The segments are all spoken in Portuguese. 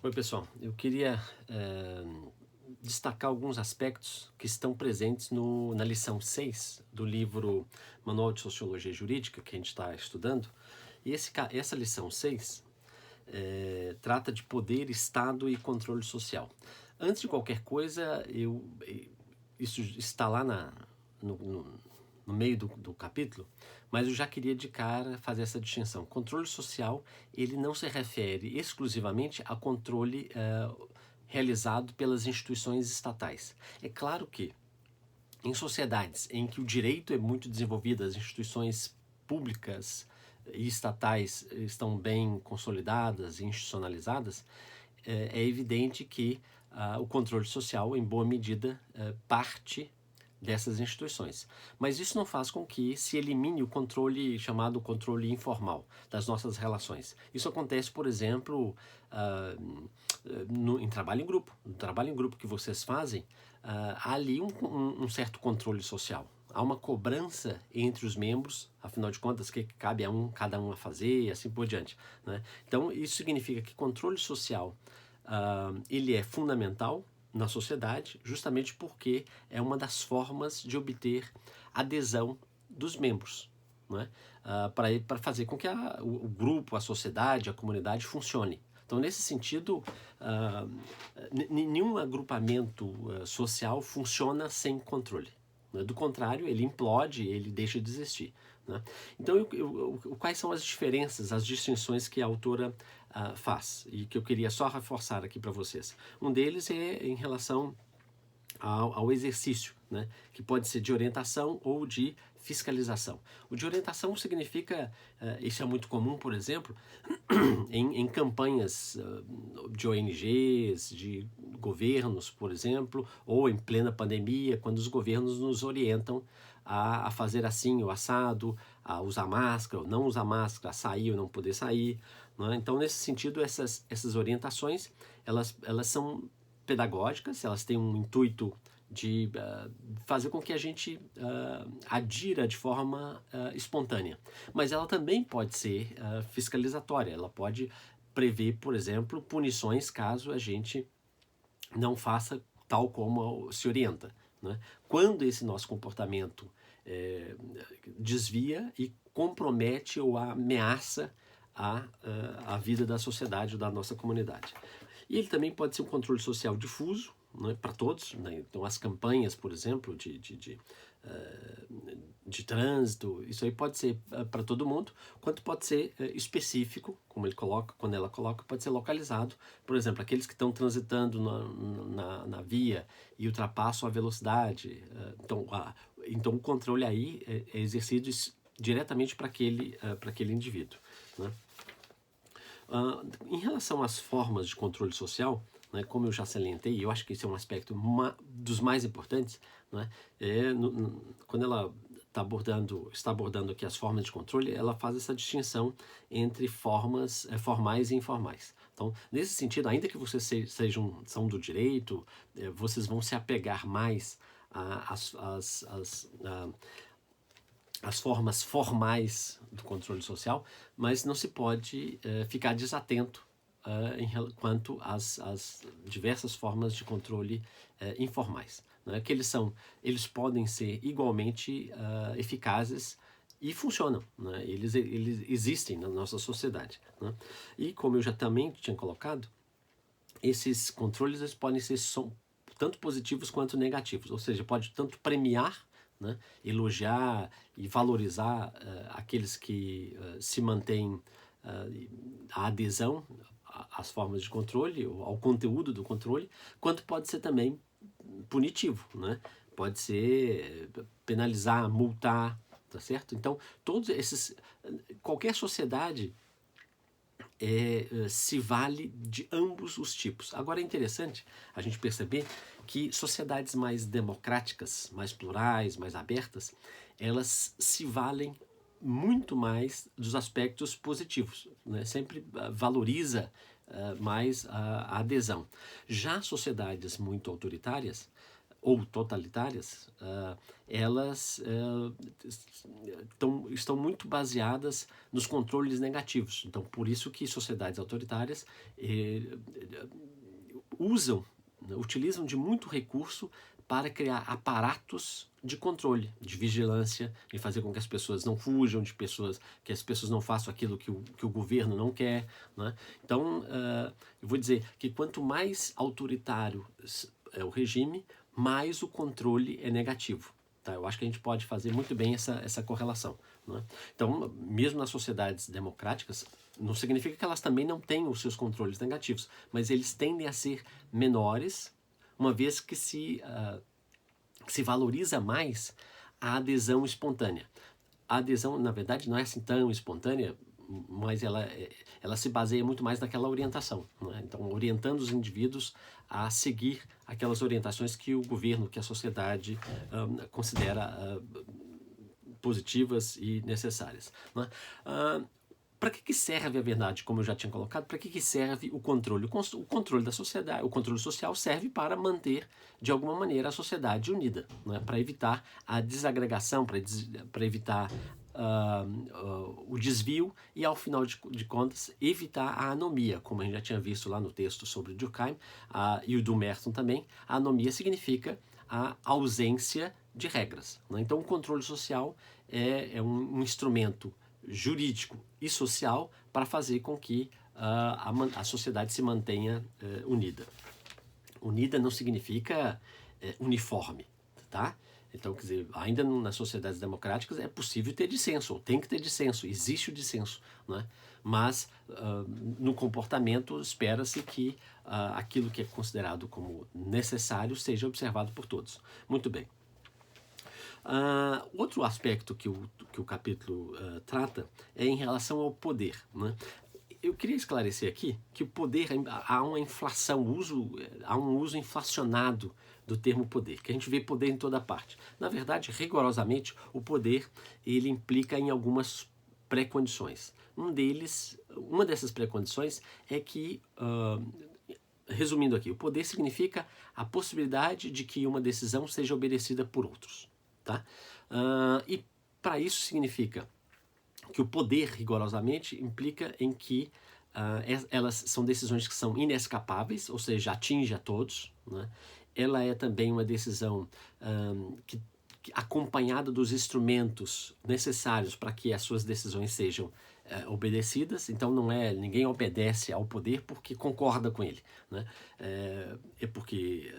Oi, pessoal. Eu queria destacar alguns aspectos que estão presentes na lição 6 do livro Manual de Sociologia Jurídica, que a gente está estudando. E essa lição 6 trata de poder, Estado e controle social. Antes de qualquer coisa, isso está lá no, no, no meio do capítulo, mas eu já queria de cara fazer essa distinção. Controle social, ele não se refere exclusivamente a controle realizado pelas instituições estatais. É claro que em sociedades em que o direito é muito desenvolvido, as instituições públicas e estatais estão bem consolidadas e institucionalizadas, é evidente que o controle social, em boa medida, parte dessas instituições. Mas isso não faz com que se elimine o controle chamado controle informal das nossas relações. Isso acontece, por exemplo, em trabalho em grupo. No trabalho em grupo que vocês fazem, há ali um certo controle social. Há uma cobrança entre os membros, afinal de contas, que cabe a cada um a fazer e assim por diante, né? Então, isso significa que controle social ele é fundamental na sociedade, justamente porque é uma das formas de obter adesão dos membros, né? Para fazer com que o grupo, a sociedade, a comunidade funcione. Então, nesse sentido, nenhum agrupamento social funciona sem controle. Né? Do contrário, ele implode, ele deixa de existir. Né? Então, quais são as diferenças, as distinções que a autora faz e que eu queria só reforçar aqui para vocês? Um deles é em relação ao exercício, né? Que pode ser de orientação ou de fiscalização. O de orientação significa, isso é muito comum, por exemplo, em campanhas de ONGs, de governos, por exemplo, ou em plena pandemia, quando os governos nos orientam a fazer assim o assado, a usar máscara ou não usar máscara, a sair ou não poder sair. Né? Então, nesse sentido, essas orientações, elas são pedagógicas, elas têm um intuito de fazer com que a gente adira de forma espontânea. Mas ela também pode ser fiscalizatória, ela pode prever, por exemplo, punições caso a gente não faça tal como se orienta. Né? Quando esse nosso comportamento desvia e compromete ou ameaça a vida da sociedade ou da nossa comunidade. E ele também pode ser um controle social difuso, né, para todos. Né? Então, as campanhas, por exemplo, de trânsito, isso aí pode ser para todo mundo, quanto pode ser específico, como ele coloca, quando ela coloca, pode ser localizado. Por exemplo, aqueles que estão transitando na via e ultrapassam a velocidade. Então, o controle aí é exercido diretamente para aquele indivíduo. Né? Em relação às formas de controle social, né, como eu já salientei, eu acho que esse é um aspecto dos mais importantes, né, quando ela está abordando aqui as formas de controle, ela faz essa distinção entre formas formais e informais. Então, nesse sentido, ainda que vocês são do direito, vocês vão se apegar mais às formas formais do controle social, mas não se pode ficar desatento quanto às diversas formas de controle informais. Né? Que eles podem ser igualmente eficazes e funcionam. Né? Eles existem na nossa sociedade. Né? E como eu já também tinha colocado, esses controles eles podem ser tanto positivos quanto negativos, ou seja, pode tanto premiar, né, elogiar e valorizar aqueles que se mantêm a adesão às formas de controle, ao conteúdo do controle, quanto pode ser também punitivo, né? Pode ser penalizar, multar, tá certo? Então, qualquer sociedade se vale de ambos os tipos. Agora é interessante a gente perceber que sociedades mais democráticas, mais plurais, mais abertas, elas se valem muito mais dos aspectos positivos, né? Sempre valoriza mais a adesão. Já sociedades muito autoritárias, ou totalitárias, elas estão muito baseadas nos controles negativos. Então, por isso que sociedades autoritárias utilizam de muito recurso para criar aparatos de controle, de vigilância, de fazer com que as pessoas não fujam, que as pessoas não façam aquilo que o governo não quer, né? Então, eu vou dizer que quanto mais autoritário é o regime, mais o controle é negativo. Tá? Eu acho que a gente pode fazer muito bem essa correlação. Né? Então, mesmo nas sociedades democráticas, não significa que elas também não tenham os seus controles negativos, mas eles tendem a ser menores, uma vez que se valoriza mais a adesão espontânea. A adesão, na verdade, não é assim tão espontânea, mas ela se baseia muito mais naquela orientação. Né? Então, orientando os indivíduos a seguir aquelas orientações que o governo, que a sociedade considera positivas e necessárias. Né? Para que serve a verdade, como eu já tinha colocado? Para que serve o controle? O controle da sociedade, o controle social serve para manter, de alguma maneira, a sociedade unida, né? Para evitar a desagregação, para evitar o desvio e, ao final de contas, evitar a anomia, como a gente já tinha visto lá no texto sobre Durkheim e o do Merton também. A anomia significa a ausência de regras. Né? Então, o controle social é um instrumento jurídico e social para fazer com que a sociedade se mantenha unida. Unida não significa uniforme, tá? Então, quer dizer, ainda nas sociedades democráticas é possível ter dissenso, ou tem que ter dissenso, existe o dissenso, né? Mas no comportamento espera-se que aquilo que é considerado como necessário seja observado por todos. Muito bem. Outro aspecto que o capítulo trata é em relação ao poder, né? Eu queria esclarecer aqui que o poder, há uma inflação, há um uso inflacionado do termo poder, que a gente vê poder em toda parte. Na verdade, rigorosamente, o poder ele implica em algumas pré-condições. Uma dessas pré-condições é que, resumindo aqui, o poder significa a possibilidade de que uma decisão seja obedecida por outros. Tá? E para isso significa que o poder, rigorosamente, implica em que elas são decisões que são inescapáveis, ou seja, atinge a todos. Né? Ela é também uma decisão acompanhada dos instrumentos necessários para que as suas decisões sejam obedecidas. Então, ninguém obedece ao poder porque concorda com ele. Né? Porque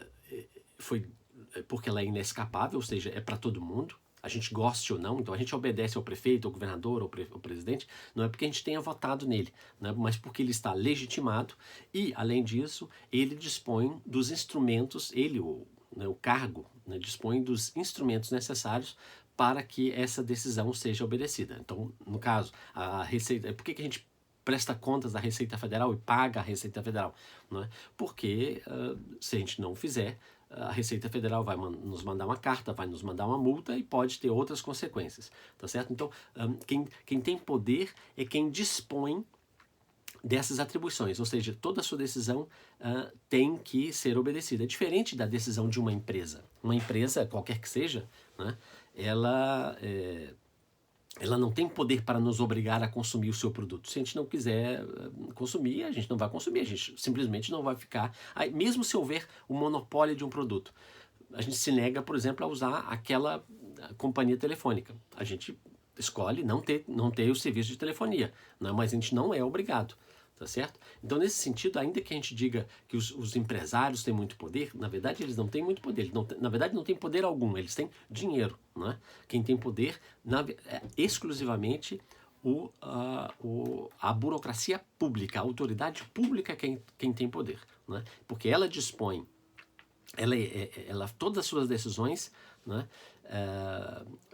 ela é inescapável, ou seja, é para todo mundo. A gente goste ou não, então a gente obedece ao prefeito, ao governador, ao presidente, não é porque a gente tenha votado nele, né, mas porque ele está legitimado e, além disso, ele dispõe dos instrumentos, o cargo, né, dispõe dos instrumentos necessários para que essa decisão seja obedecida. Então, no caso, a Receita, por que a gente presta contas da Receita Federal e paga a Receita Federal? Não é? Porque se a gente não fizer, a Receita Federal vai nos mandar uma carta, vai nos mandar uma multa e pode ter outras consequências, tá certo? Então, quem tem poder é quem dispõe dessas atribuições, ou seja, toda a sua decisão tem que ser obedecida. É diferente da decisão de uma empresa. Uma empresa, qualquer que seja, né, ela não tem poder para nos obrigar a consumir o seu produto. Se a gente não quiser consumir, a gente não vai consumir, a gente simplesmente não vai ficar. Aí, mesmo se houver o monopólio de um produto, a gente se nega, por exemplo, a usar aquela companhia telefônica. A gente escolhe não ter o serviço de telefonia, né? Mas a gente não é obrigado. Tá certo? Então, nesse sentido, ainda que a gente diga que os empresários têm muito poder, na verdade, eles não têm muito poder. Na verdade, não têm poder algum. Eles têm dinheiro. Né? Quem tem poder é exclusivamente a burocracia pública, a autoridade pública é quem tem poder. Né? Porque ela dispõe, todas as suas decisões, né,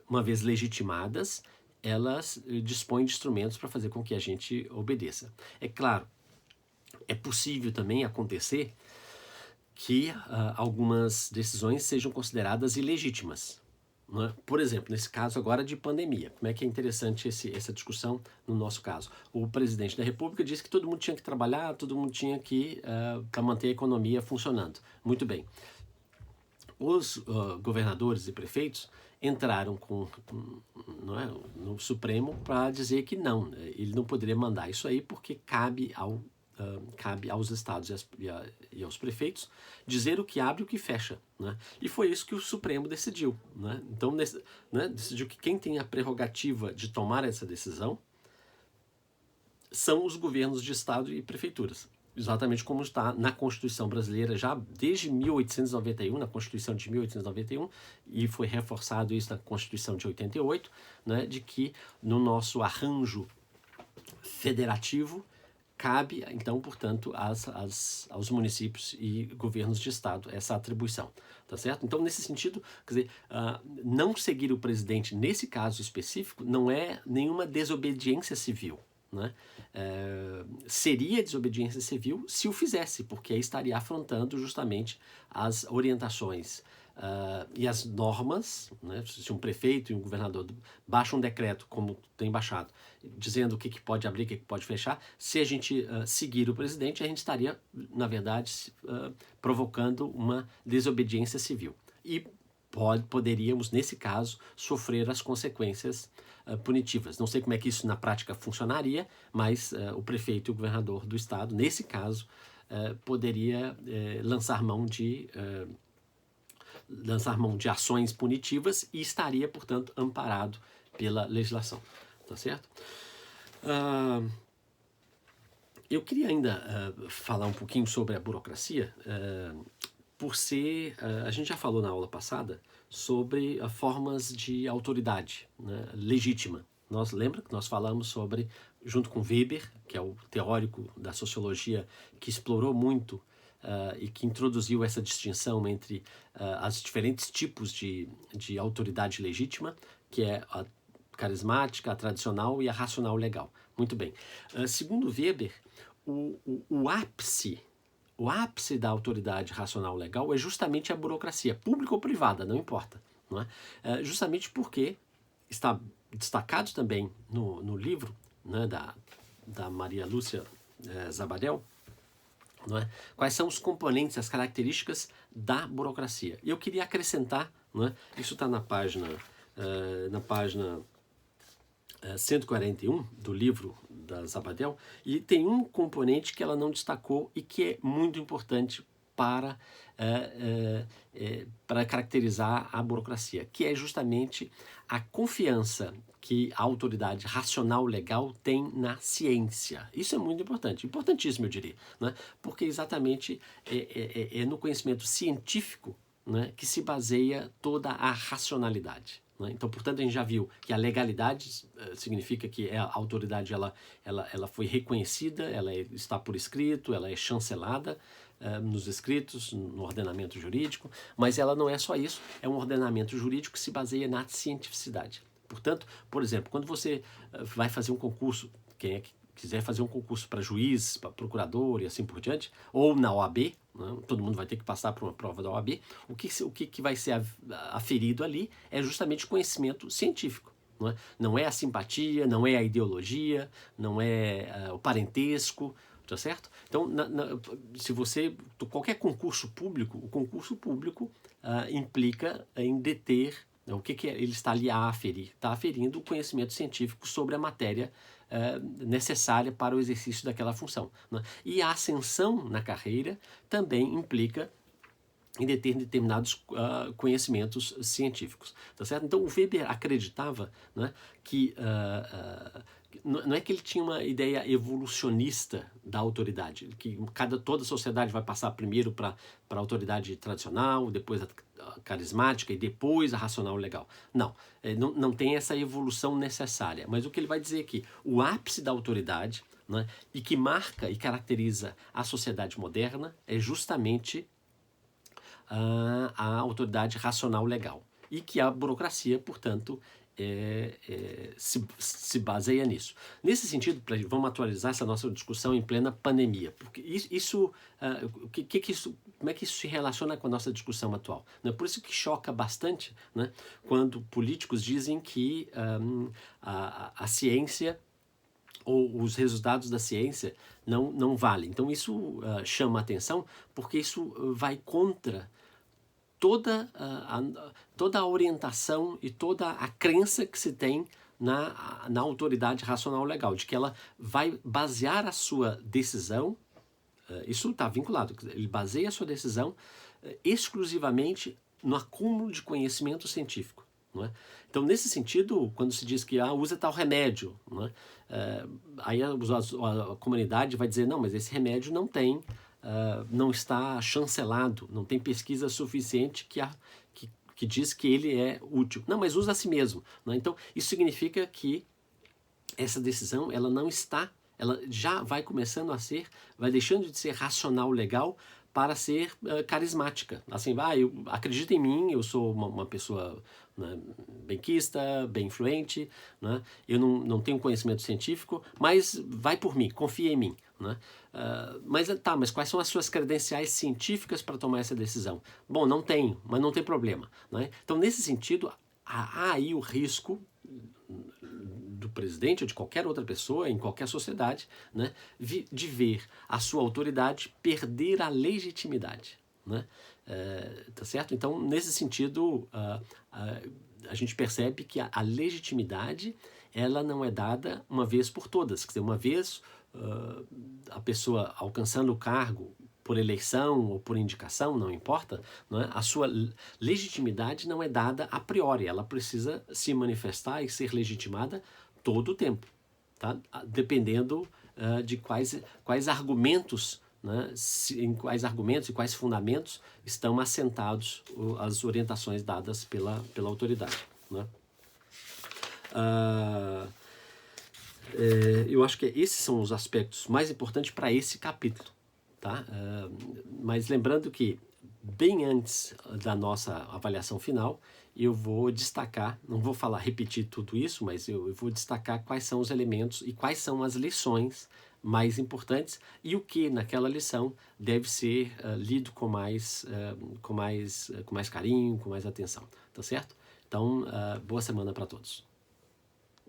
uma vez legitimadas, elas dispõem de instrumentos para fazer com que a gente obedeça. É claro, é possível também acontecer que algumas decisões sejam consideradas ilegítimas. Né? Por exemplo, nesse caso agora de pandemia, como é que é interessante essa discussão no nosso caso? O presidente da República disse que todo mundo tinha que trabalhar, todo mundo tinha que para manter a economia funcionando. Muito bem. os governadores e prefeitos entraram não é, no Supremo para dizer que não, ele não poderia mandar isso aí porque cabe aos estados e aos prefeitos dizer o que abre e o que fecha. Né? E foi isso que o Supremo decidiu. Né? Então, decidiu que quem tem a prerrogativa de tomar essa decisão são os governos de estado e prefeituras. Exatamente como está na Constituição brasileira já desde 1891, na Constituição de 1891, e foi reforçado isso na Constituição de 88, né, de que no nosso arranjo federativo cabe, então, portanto, aos municípios e governos de estado essa atribuição, tá certo? Então, nesse sentido, quer dizer, não seguir o presidente nesse caso específico não é nenhuma desobediência civil, né? Seria desobediência civil se o fizesse, porque aí estaria afrontando justamente as orientações e as normas, né? Se um prefeito e um governador baixam um decreto, como tem baixado, dizendo o que pode abrir, o que pode fechar, se a gente seguir o presidente, a gente estaria, na verdade, provocando uma desobediência civil. E poderíamos, nesse caso, sofrer as consequências punitivas. Não sei como é que isso na prática funcionaria, mas o prefeito e o governador do estado, nesse caso, poderia lançar mão de ações punitivas e estaria, portanto, amparado pela legislação. Tá certo? Eu queria ainda falar um pouquinho sobre a burocracia, por ser, a gente já falou na aula passada sobre formas de autoridade, né, legítima. Lembra que nós falamos sobre, junto com Weber, que é o teórico da sociologia que explorou muito e que introduziu essa distinção entre os diferentes tipos de autoridade legítima, que é a carismática, a tradicional e a racional legal. Muito bem. Segundo Weber, o ápice da autoridade racional legal é justamente a burocracia, pública ou privada, não importa. Não é? Justamente porque está destacado também no livro, né, da Maria Lúcia Zabadel, não é? Quais são os componentes, as características da burocracia. E eu queria acrescentar, não é? Isso está na página 141 do livro da Zabadel, e tem um componente que ela não destacou e que é muito importante para caracterizar a burocracia, que é justamente a confiança que a autoridade racional legal tem na ciência. Isso é muito importante, importantíssimo eu diria, né? Porque exatamente é no conhecimento científico, né, que se baseia toda a racionalidade. Então, portanto, a gente já viu que a legalidade significa que a autoridade ela foi reconhecida, ela está por escrito, ela é chancelada nos escritos, no ordenamento jurídico, mas ela não é só isso, é um ordenamento jurídico que se baseia na cientificidade. Portanto, por exemplo, quando você vai fazer um concurso, quem é que quiser fazer um concurso para juiz, para procurador e assim por diante, ou na OAB, né, todo mundo vai ter que passar por uma prova da OAB, o que vai ser aferido ali é justamente conhecimento científico. Não é a simpatia, não é a ideologia, não é o parentesco, tá certo? Então, se você, qualquer concurso público, o concurso público implica em deter o que ele está ali a aferir? Está aferindo o conhecimento científico sobre a matéria necessária para o exercício daquela função. Né? E a ascensão na carreira também implica em determinados conhecimentos científicos. Tá certo? Então, o Weber acreditava, né, que não é que ele tinha uma ideia evolucionista da autoridade, que toda sociedade vai passar primeiro para a autoridade tradicional, depois a carismática e depois a racional legal. Não tem essa evolução necessária. Mas o que ele vai dizer é que o ápice da autoridade, né, e que marca e caracteriza a sociedade moderna é justamente a autoridade racional legal. E que a burocracia, portanto, se baseia nisso. Nesse sentido, vamos atualizar essa nossa discussão em plena pandemia. Porque como é que isso se relaciona com a nossa discussão atual? Né? Por isso que choca bastante, né, quando políticos dizem que a ciência ou os resultados da ciência não valem. Então isso chama a atenção porque isso vai contra toda a orientação e toda a crença que se tem na autoridade racional legal, de que ela vai basear a sua decisão, isso está vinculado, ele baseia a sua decisão exclusivamente no acúmulo de conhecimento científico. Não é? Então, nesse sentido, quando se diz que usa tal remédio, não é? Aí a comunidade vai dizer, não, mas esse remédio não tem, não está chancelado, não tem pesquisa suficiente que diz que ele é útil. Não, mas usa a si mesmo. Não é? Então, isso significa que essa decisão, ela não está, ela já vai começando a ser, vai deixando de ser racional legal para ser carismática. Assim, acredita em mim, eu sou uma pessoa, né, benquista, bem influente, né, eu não tenho conhecimento científico, mas vai por mim, confia em mim. Né? Mas quais são as suas credenciais científicas para tomar essa decisão? Bom, não tenho, mas não tem problema. Né? Então, nesse sentido, há aí o risco do presidente ou de qualquer outra pessoa, em qualquer sociedade, né, de ver a sua autoridade perder a legitimidade. Né? Tá certo? Então, nesse sentido, a gente percebe que a legitimidade ela não é dada uma vez por todas. Quer dizer, uma vez a pessoa alcançando o cargo por eleição ou por indicação, não importa, não é? A sua legitimidade não é dada a priori, ela precisa se manifestar e ser legitimada todo o tempo, tá? Dependendo de quais argumentos, né? Em quais argumentos e quais fundamentos estão assentados as orientações dadas pela autoridade. Né? Eu acho que esses são os aspectos mais importantes para esse capítulo. Tá? Mas lembrando que, bem antes da nossa avaliação final, eu vou destacar, não vou repetir tudo isso, mas eu vou destacar quais são os elementos e quais são as lições mais importantes e o que naquela lição deve ser lido com mais carinho, com mais atenção. Tá certo? Então, boa semana para todos.